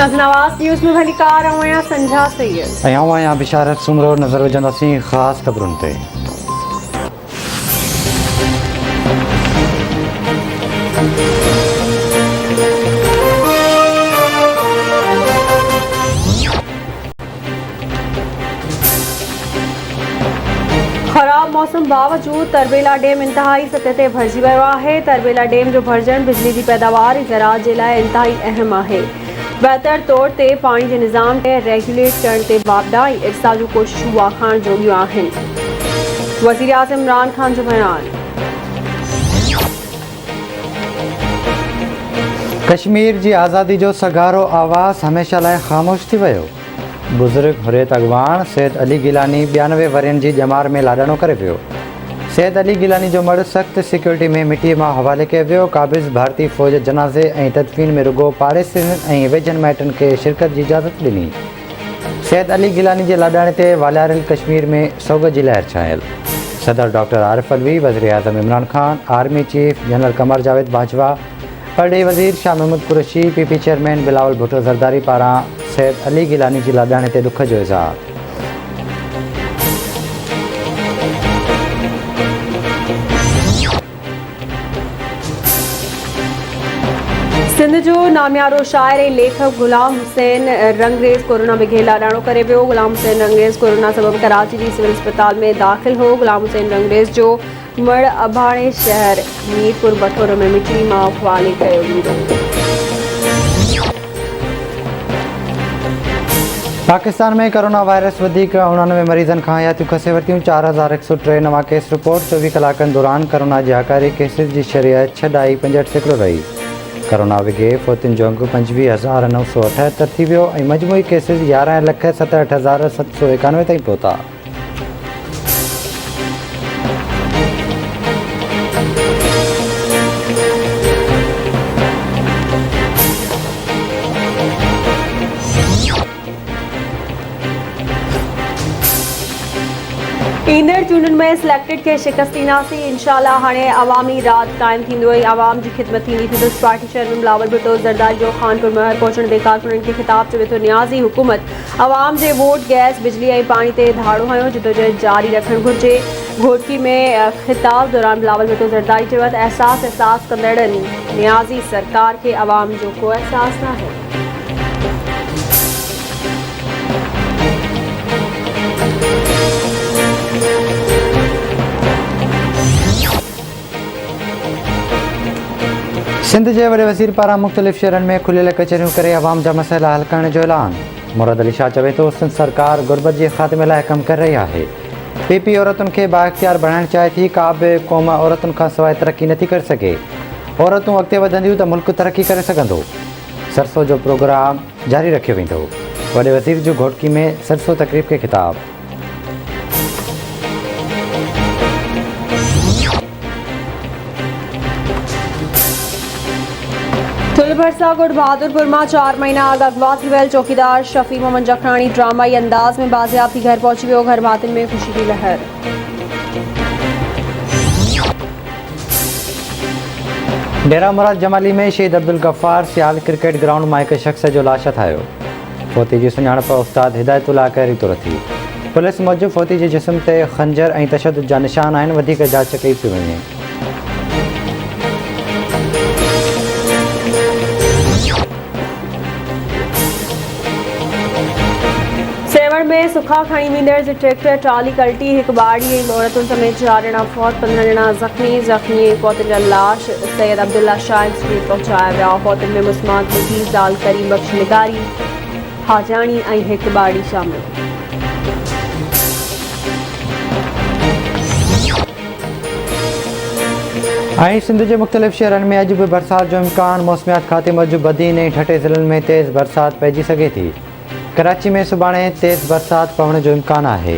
नज़नवाज़ news में भली car आया संझा सैयद आया बिशारत सुमरो नज़र विझंदासीं ख़ासि ख़बरुनि ते। खराब मौसम बावजूद तरबेला डैम इंतहाई सतह ते भरिजी वियो आहे। तरबेला डैम जो भरजण बिजली की पैदावार ज़राअत जे लाइ इंतहाई अहम आहे। बेहतर तौर ते पानी के निज़ाम खे रेगुलेट करण ते बाबदा इर्सा जूं कोशिशूं वाखाण जोॻियूं आहिनि। वज़ीर आज़म इमरान ख़ान जो बयान। कश्मीर की आज़ादी जो सगारो आवाज़ हमेशा लाइ ख़ामोश थी वियो। बुज़ुर्ग हुर्रियत अॻवान सैयद अली गिलानी 92 वरियनि जी ॼमार में लाॾाणो करे वियो। सैयद अली गिलानी जो मड़ सख़्त सिक्योरिटी में मिटीअ मां हवाले कयो वियो। क़ाबिज़ भारतीय फ़ौज जनाज़े ऐं तदफ़ीन में रुगो पाड़ेसियुनि ऐं वेझनि माइटनि खे शिरकत की इजाज़त ॾिनी। सैयद अली गिलानी के लाॾाणे ते वालियारियल कश्मीर में सोग जी लहर छायल। सदर डॉक्टर आरिफ अलवी, वज़ीर आज़म Imran Khan, army chief general Qamar Javed Bajwa, परॾेही वज़ीर शाह महमूद कुरैशी, पीपी चेयरमैन बिलावल भुट्टो ज़रदारी पारां सैयद अली गिलानी जी लाॾाणे ते दुख जो इज़हार। सिंध जो नामियारो शाइर ऐं लेखक ग़ुलाम हुसैन रंगरेज़ कोरोना विघे लाॾाणो करे वियो। ग़ुलाम हुसैन रंगरेज़ कोरोना सबबि कराची जी सिविल अस्पताल में दाख़िल हो। ग़ुलाम हुसैन रंगरेज़ जो मड़ अभाणे शहर मीरपुर बठोर में मिटी मां हवाले कयो वेंदो। पाकिस्तान में कोरोना वायरस वधीक 99 मरीज़नि खां हयातियूं खसे वरितियूं। 4103 नवां केस रिपोर्ट। 24 कलाकनि दौरान कोरोना जी हकारी केसिस जी शरह 6.65% रही। कोरोना विघे फ़ौतियुनि जो अंग 25,978 थी वियो ऐं मजमूई केसिस 11,67,791 ताईं पहुता। ईंदड़ चूंडुनि में सिलेक्टेड के शिकस्त ॾींदासीं। इंशाअल्लाह हाणे अवामी राज क़ाइमु थींदो ऐं आवाम जी ख़िदमत थींदी। Peoples Party chairman Bilawal Bhutto Zardari जो खानपुर महर पहुचण ते कारकुननि खे ख़िताब चवे थो नियाज़ी हुकूमत अवाम जे वोट गैस बिजली ऐं पाणी ते धाड़ो हयो जिदोजहद जारी रखणु घुरिजे। घोटकी में ख़िताब दौरान बिलावल भुट्टो ज़रदारी चयो त एहसास कंदड़नि नियाज़ी सरकार खे अवाम जो को एहसास नाहे। सिंध के वॾे वज़ीर पारां मुख़्तलिफ़ शहरनि में खुलियल कचहरियूं करे अवाम जा मसइला हल करण जो ऐलान। मुराद अली शाह चवे थो सिंध सरकार गुरबत जे ख़ात्मे लाइ कमु करे रही आहे। पीपी औरतुनि खे बाइख्तियार बणाइणु चाहे थी। का बि क़ौम औरतुनि खां सवाइ तरक़ी नथी करे सघे। औरतूं अॻिते वधंदियूं त मुल्क तरक़ी करे सघंदो। सरसों जो प्रोग्राम जारी रखियो वेंदो। वॾे वज़ीर जो घोटकी में सरसों तक़रीब खे ख़िताब। भरसा गुड़ बहादुरपुर में 4 महीना अॻु अगवा थी वियल चौकीदार शफ़ी मोहम्मद जखरानी ड्रामाई अंदाज में बाज़ियाब थी घर पहुची वियो। घर भातियुनि में ख़ुशी की लहर। डेरा मुराद जमाली में शहीद अब्दुल गफ़ार सियाल क्रिकेट ग्राउंड में एक शख्स जो लाश ठाहियो। फ़ौती जी सुञाणप उस्ताद हिदायतुल्लाह कहरी तौर थी। पुलिस मूजिबि फ़ौती जे जिस्म ते खंजर ऐं तशद्दुद जा निशान आहिनि। वधीक जांच कई थी वञे। सेवण में सुखा खणी वेंदड़ जे ट्रैक्टर ट्राली कल्टी। हिकु ॿाड़ी ऐं औरतुनि समेत 4 ॼणा फौत, 15 ॼणा ज़ख़्मी फ़ौतुनि जा लाश सैयद अब्दुल्ला शाह इंस्टीट्यूट पहुचाया विया। फ़ौतुनि में मुस्मात मुखी, ज़ाल करीम बख्श निगारी, हाजानी ऐं हिकु ॿाड़ी शामिल। सिंध के मुख़्तलिफ़ शहरनि में अॼु भी बरसात जो इम्कान। मौसमियात खाते मूजिबि बदीन ऐं ठटे ज़िलनि में तेज़ बरसात पइजी सघे थी। कराची में सुभाणे तेज़ बरसात पवण जो इम्कान आहे।